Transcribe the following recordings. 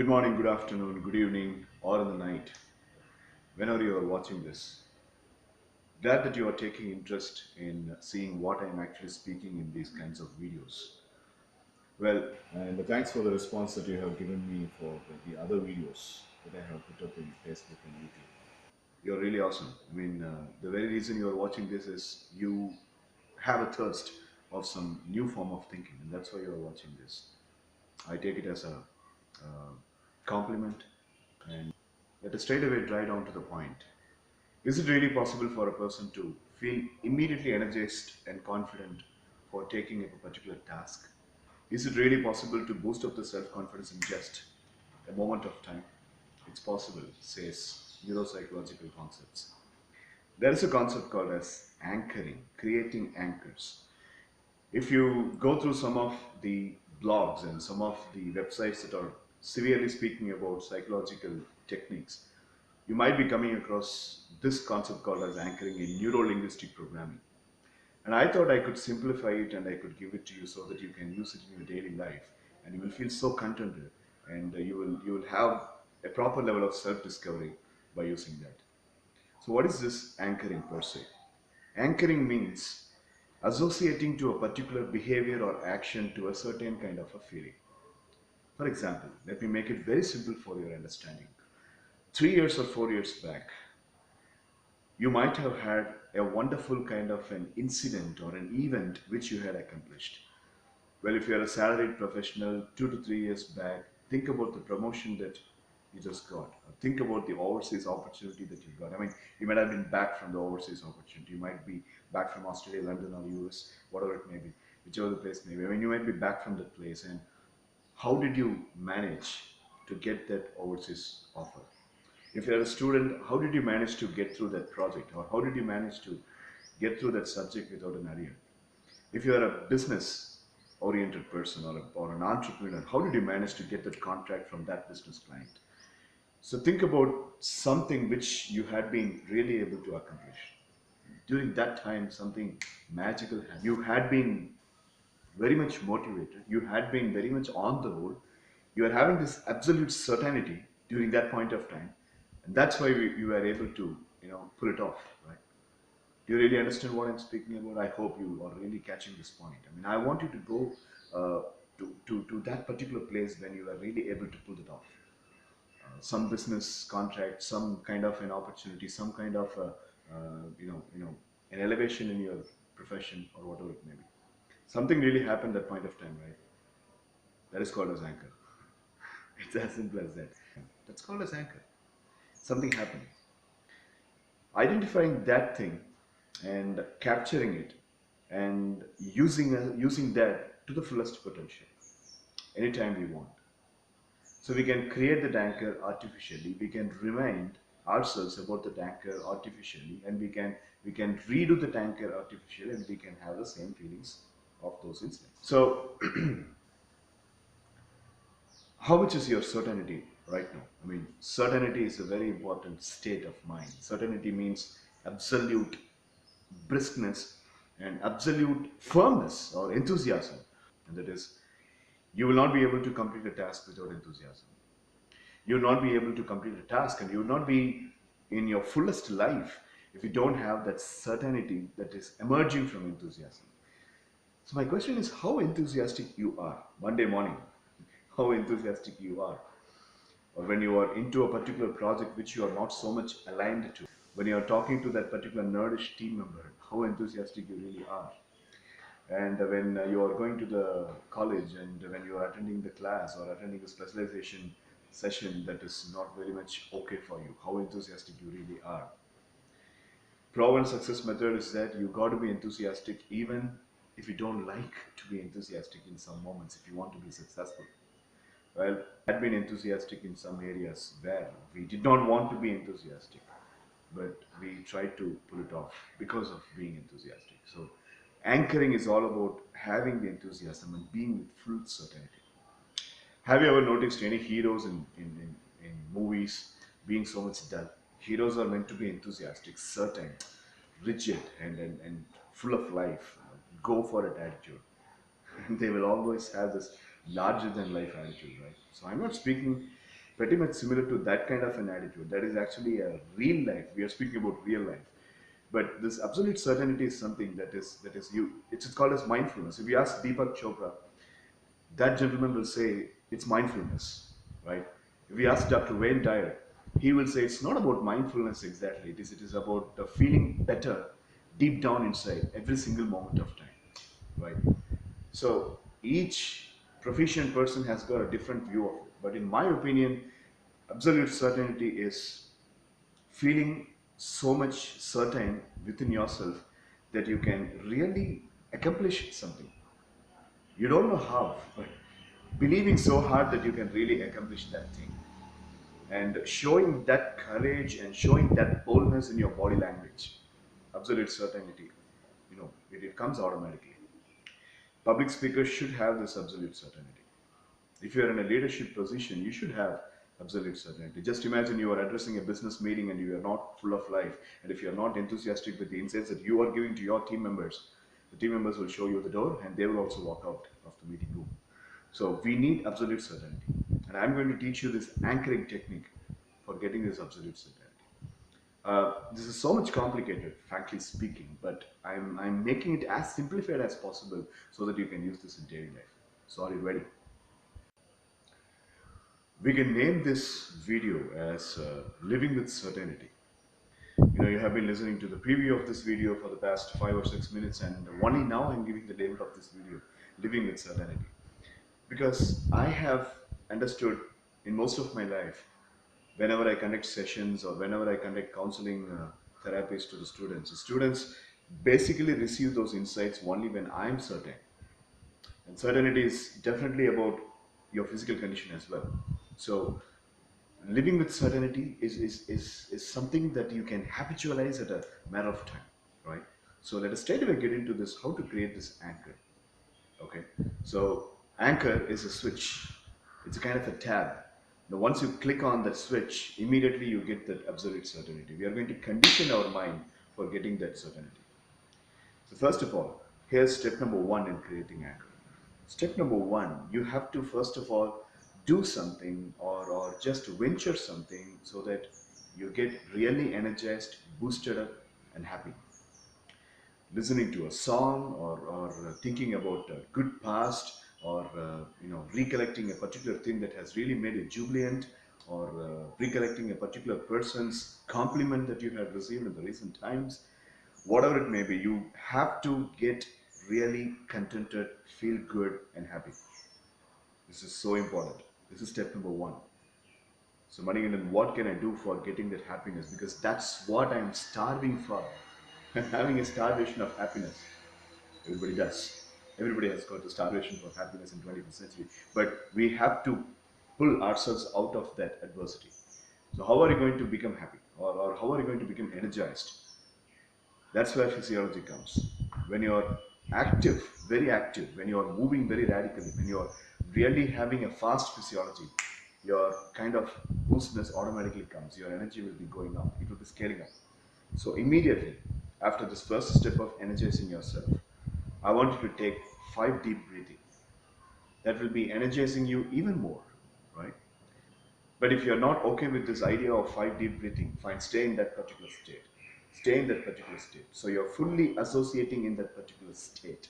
Good morning, good afternoon, good evening, or in the night, whenever you are watching this. Glad that you are taking interest in seeing what I am actually speaking in these kinds of videos. Well, and thanks for the response that you have given me for the other videos that I have put up in Facebook and YouTube. You're really awesome. The very reason you are watching this is you have a thirst of some new form of thinking, and that's why you are watching this. I take it as a compliment, and let us straight away dry down to the point. Is it really possible for a person to feel immediately energized and confident for taking up a particular task? Is it really possible to boost up the self confidence in just a moment of time? It's possible, says neuropsychological concepts. There is a concept called as anchoring, creating anchors. If you go through some of the blogs and some of the websites that are severely speaking about psychological techniques, you might be coming across this concept called as anchoring in neuro-linguistic programming. And I thought I could simplify it and I could give it to you so that you can use it in your daily life, and you will feel so contented, and you will have a proper level of self-discovery by using that. So what is this anchoring per se? Anchoring means associating to a particular behavior or action to a certain kind of a feeling. For example, let me make it very simple for your understanding. 3 years or 4 years back, you might have had a wonderful kind of an incident or an event which you had accomplished. Well, if you're a salaried professional 2 to 3 years back, think about the promotion that you just got. Or think about the overseas opportunity that you got. You might have been back from the overseas opportunity. You might be back from Australia, London, or US, whatever it may be, whichever the place may be. You might be back from that place. And how did you manage to get that overseas offer? If you're a student, how did you manage to get through that project, or how did you manage to get through that subject without an arrear? If you're a business oriented person, or an entrepreneur, how did you manage to get that contract from that business client? So think about something which you had been really able to accomplish. During that time, something magical happened. You had been very much motivated, you had been very much on the roll, you are having this absolute certainty during that point of time, and that's why you were able to pull it off, right? Do you really understand what I'm speaking about? I hope you are really catching this point. I want you to go to that particular place when you are really able to pull it off. Some business contract, some kind of an opportunity, some kind of an elevation in your profession or whatever it may be. Something really happened at that point of time, right? That is called as anchor. It's as simple as that. That's called as anchor. Something happened. Identifying that thing and capturing it and using that to the fullest potential anytime we want. So we can create that anchor artificially. We can remind ourselves about the anchor artificially, and we can redo the anchor artificially, and we can have the same feelings of those incidents. So how much is your certainty right now? Certainty is a very important state of mind. Certainty means absolute briskness and absolute firmness or enthusiasm. And that is, you will not be able to complete a task without enthusiasm. You will not be able to complete a task, and you will not be in your fullest life if you don't have that certainty that is emerging from enthusiasm. So my question is how enthusiastic you are Monday morning, how enthusiastic you are, or when you are into a particular project which you are not so much aligned to, when you are talking to that particular nerdish team member, how enthusiastic you really are. And when you are going to the college, and when you are attending the class or attending the specialization session that is not very much okay for you, how enthusiastic you really are. Proven success method is that you got to be enthusiastic even if you don't like to be enthusiastic in some moments if you want to be successful. Well, I had been enthusiastic in some areas where we did not want to be enthusiastic, but we tried to pull it off because of being enthusiastic. So, anchoring is all about having the enthusiasm and being with full certainty. Have you ever noticed any heroes in movies being so much dull? Heroes are meant to be enthusiastic, certain, rigid, and full of life. Go for it attitude. They will always have this larger than life attitude, right? So I'm not speaking pretty much similar to that kind of an attitude. That is actually a real life. We are speaking about real life. But this absolute certainty is something that is you. It's called as mindfulness. If you ask Deepak Chopra, that gentleman will say it's mindfulness, right? If we ask Dr. Wayne Dyer, he will say it's not about mindfulness exactly. It is about the feeling better deep down inside every single moment of time, right? So each proficient person has got a different view of it. But in my opinion, absolute certainty is feeling so much certain within yourself that you can really accomplish something. You don't know how, but believing so hard that you can really accomplish that thing. And showing that courage and showing that boldness in your body language, absolute certainty, it comes automatically. Public speakers should have this absolute certainty. If you are in a leadership position, you should have absolute certainty. Just imagine you are addressing a business meeting and you are not full of life, and if you are not enthusiastic with the insights that you are giving to your team members, the team members will show you the door and they will also walk out of the meeting room. So we need absolute certainty. And I'm going to teach you this anchoring technique for getting this absolute certainty. This is so much complicated, frankly speaking, but I'm making it as simplified as possible so that you can use this in daily life. So are you ready? We can name this video as Living with Certainty. You have been listening to the preview of this video for the past 5 or 6 minutes, and only now I'm giving the label of this video, Living with Certainty. Because I have understood in most of my life, whenever I conduct sessions or whenever I conduct counseling therapies to the students basically receive those insights only when I'm certain. And certainty is definitely about your physical condition as well. So living with certainty is something that you can habitualize at a matter of time, right? So let us straight away get into this, how to create this anchor. Okay, so anchor is a switch. It's a kind of a tab. Now once you click on that switch, immediately you get that absolute certainty. We are going to condition our mind for getting that certainty. So first of all, here's step number one in creating anchor. Step number one, you have to first of all do something or just venture something so that you get really energized, boosted up, and happy. Listening to a song or thinking about a good past or recollecting a particular thing that has really made you jubilant or recollecting a particular person's compliment that you have received in the recent times, whatever it may be, you have to get really contented, feel good and happy. This is so important. This is step number one. So Manikandan, what can I do for getting that happiness? Because that's what I'm starving for. I'm having a starvation of happiness. Everybody does. Everybody has got the starvation for happiness in 21st century. But we have to pull ourselves out of that adversity. So how are you going to become happy? Or how are you going to become energized? That's where physiology comes. When you're active, very active, when you're moving very radically, when you're really having a fast physiology, your kind of boostness automatically comes. Your energy will be going up. It will be scaling up. So immediately after this first step of energizing yourself, I want you to take 5 deep breathing. That will be energizing you even more, right? But if you're not okay with this idea of 5 deep breathing, fine, stay in that particular state. Stay in that particular state. So you're fully associating in that particular state.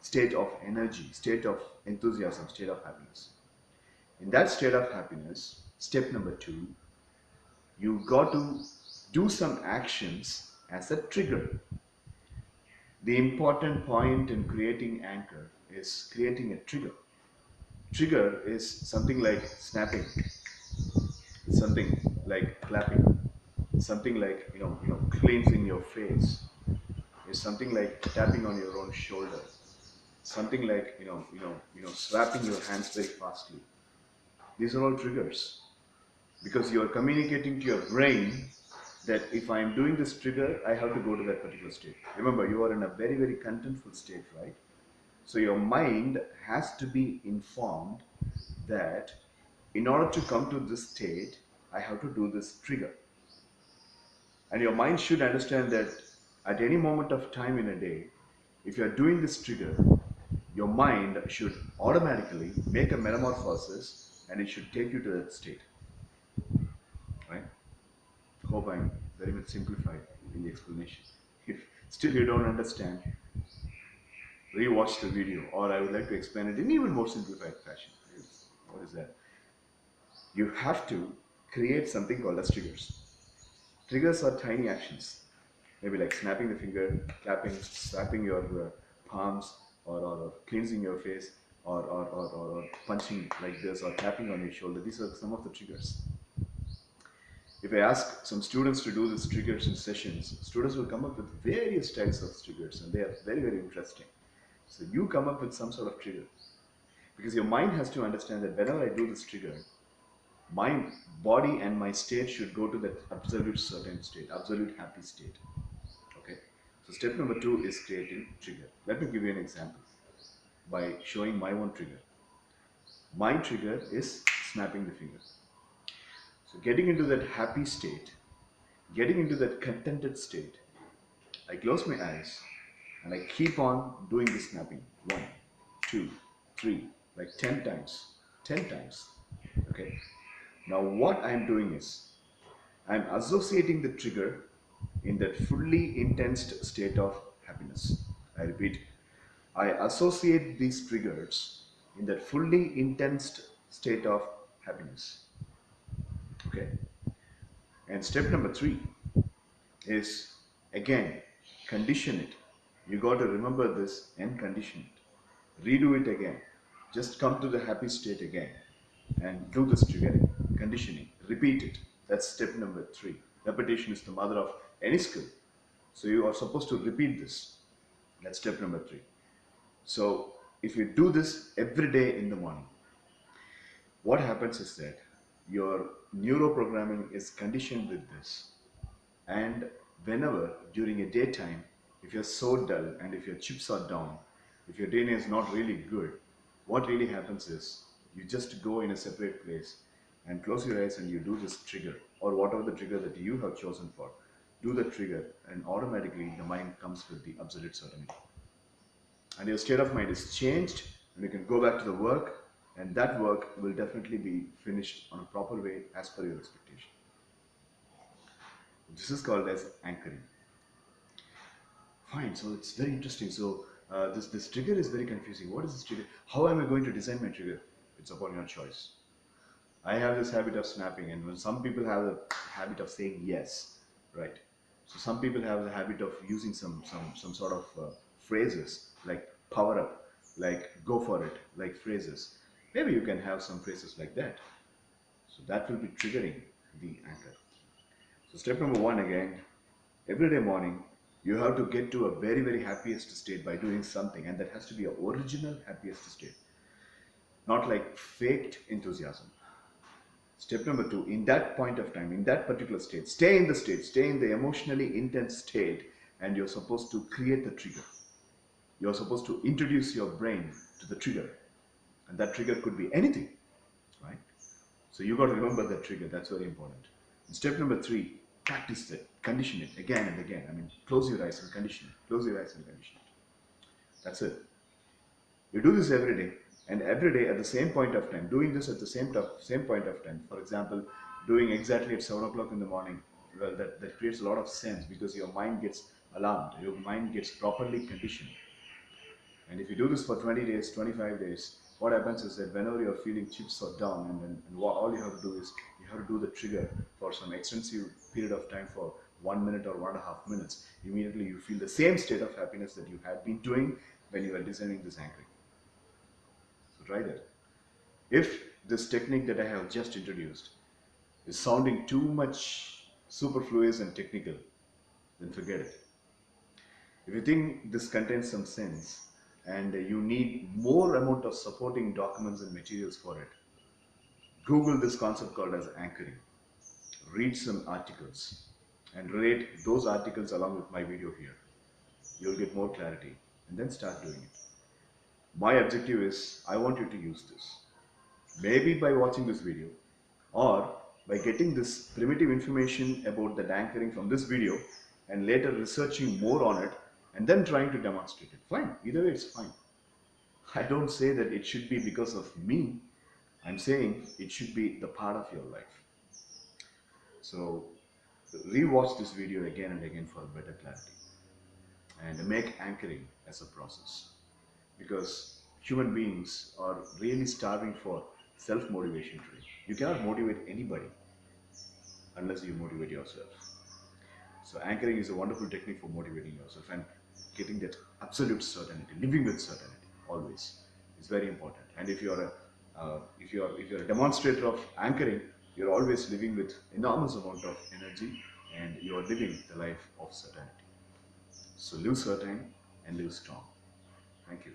State of energy, state of enthusiasm, state of happiness. In that state of happiness, step number two, you got to do some actions as a trigger. The important point in creating anchor is creating a trigger. Trigger is something like snapping, something like clapping, something like cleansing your face, is something like tapping on your own shoulder, something like slapping your hands very fastly. These are all triggers because you are communicating to your brain that if I am doing this trigger, I have to go to that particular state. Remember, you are in a very, very contentful state, right? So your mind has to be informed that in order to come to this state, I have to do this trigger. And your mind should understand that at any moment of time in a day, if you are doing this trigger, your mind should automatically make a metamorphosis and it should take you to that state. right? Hope I'm very much simplified in the explanation. If still you don't understand, rewatch the video, or I would like to explain it in even more simplified fashion. What is that? You have to create something called as triggers. Triggers are tiny actions, maybe like snapping the finger, clapping, slapping your palms, or cleansing your face, or punching like this, or tapping on your shoulder. These are some of the triggers. If I ask some students to do these triggers in sessions, students will come up with various types of triggers, and they are very, very interesting. So you come up with some sort of trigger, because your mind has to understand that whenever I do this trigger, my body and my state should go to that absolute certain state, absolute happy state. Okay. So step number 2 is creating trigger. Let me give you an example by showing my own trigger. My trigger is snapping the finger. So getting into that happy state, getting into that contented state, I close my eyes and I keep on doing the snapping. 1, 2, 3, like 10 times. 10 times. Okay. Now what I am doing is I am associating the trigger in that fully intense state of happiness. I repeat, I associate these triggers in that fully intense state of happiness. Okay. And step number 3 is again condition it. You got to remember this and condition it. Redo it again. Just come to the happy state again and do this triggering, conditioning. Repeat it. That's step number 3. Repetition is the mother of any skill. So you are supposed to repeat this. That's step number 3. So if you do this every day in the morning, what happens is that your neuroprogramming is conditioned with this. And whenever during a daytime, if you're so dull and if your chips are down, if your day is not really good, what really happens is you just go in a separate place and close your eyes and you do this trigger, or whatever the trigger that you have chosen for. Do the trigger and automatically the mind comes with the absolute certainty. And your state of mind is changed and you can go back to the work, and that work will definitely be finished on a proper way as per your expectation. This is called as anchoring. Fine, so it's very interesting. So this trigger is very confusing. What is this trigger? How am I going to design my trigger? It's upon your choice. I have this habit of snapping, and when some people have the habit of saying yes, right? So some people have the habit of using some sort of phrases like power up, like go for it, like phrases. Maybe you can have some phrases like that. So that will be triggering the anchor. So step number 1 again, every day morning, you have to get to a very, very happiest state by doing something, and that has to be a original happiest state, not like faked enthusiasm. Step number 2, in that point of time, in that particular state, stay in the emotionally intense state, and you're supposed to create the trigger. You're supposed to introduce your brain to the trigger, and that trigger could be anything, right? So you got to remember that trigger. That's very important. And step number 3, practice it, condition it again and again. I mean, close your eyes and condition it. Close your eyes and condition it. That's it. You do this every day, and every day at the same point of time, doing this at the same point of time. For example, doing exactly at 7 o'clock in the morning, well, that creates a lot of sense because your mind gets alarmed, your mind gets properly conditioned. And if you do this for 20 days, 25 days, what happens is that whenever you're feeling chips or down, and what all you have to do is you have to do the trigger for some extensive period of time for 1 minute or 1.5 minutes. Immediately you feel the same state of happiness that you had been doing when you were designing this anchoring. So try that. If this technique that I have just introduced is sounding too much superfluous and technical, then forget it. If you think this contains some sense and you need more amount of supporting documents and materials for it, Google this concept called as anchoring. Read some articles and relate those articles along with my video here. You'll get more clarity and then start doing it. My objective is I want you to use this. Maybe by watching this video or by getting this primitive information about the anchoring from this video and later researching more on it and then trying to demonstrate it. Fine, either way it's fine. I don't say that it should be because of me. I'm saying it should be the part of your life. So rewatch this video again and again for better clarity, and make anchoring as a process, because human beings are really starving for self-motivation today. You cannot motivate anybody unless you motivate yourself. So anchoring is a wonderful technique for motivating yourself and getting that absolute certainty, living with certainty always is very important. And if you're a demonstrator of anchoring, you're always living with enormous amount of energy, and you're living the life of certainty. So live certain and live strong. Thank you.